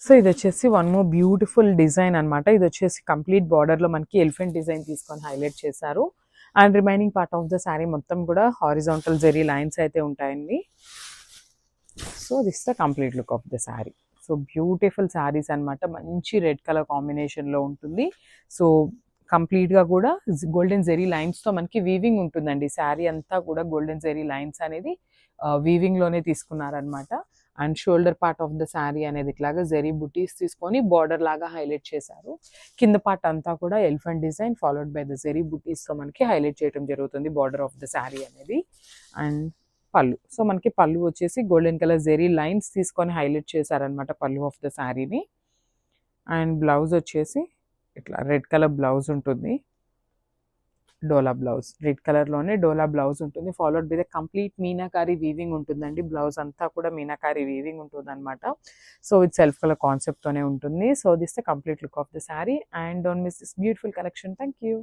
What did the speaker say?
So ఇది వచ్చేసి one more beautiful design అనమాట. ఇది వచ్చేసి కంప్లీట్ బార్డర్లో మనకి ఎలిఫెంట్ డిజైన్ తీసుకొని హైలైట్ చేశారు. And remaining part of the sari మొత్తం కూడా హారిజాంటల్ జెరీ లైన్స్ అయితే ఉంటాయండి. So this the complete look of the sari. So beautiful saris అనమాట. మంచి రెడ్ కలర్ కాంబినేషన్లో ఉంటుంది. సో కంప్లీట్గా కూడా గోల్డెన్ జెరీ లైన్స్తో మనకి వీవింగ్ ఉంటుందండి. శారీ అంతా కూడా గోల్డెన్ జెరీ లైన్స్ అనేది వీవింగ్లోనే తీసుకున్నారనమాట. And shoulder part of the sari అనేది ఇట్లాగా జెరీ బుటీస్ తీసుకొని బార్డర్ లాగా హైలైట్ చేశారు. కింద పార్ట్ అంతా కూడా elephant design followed by the zari బుటీస్తో మనకి హైలైట్ చేయడం జరుగుతుంది బార్డర్ ఆఫ్ ద శారీ అనేది. అండ్ పళ్ళు, సో మనకి పళ్ళు వచ్చేసి గోల్డెన్ కలర్ జెరీ లైన్స్ తీసుకొని హైలైట్ చేశారనమాట పళ్ళు ఆఫ్ ద శారీని. అండ్ బ్లౌజ్ వచ్చేసి ఇట్లా రెడ్ కలర్ బ్లౌజ్ ఉంటుంది. డోలా బ్లౌజ్, రెడ్ కలర్లోనే డోలా బ్లౌజ్ ఉంటుంది. Followed by the complete meenakari weaving ఉంటుందండి. బ్లౌజ్ అంతా కూడా మీనాకారి వీవింగ్ ఉంటుంది అనమాట. సో ఇది సెల్ఫ్ కలర్ కాన్సెప్ట్తోనే ఉంటుంది. So this the complete look of the sari. And don't miss this beautiful collection. Thank you.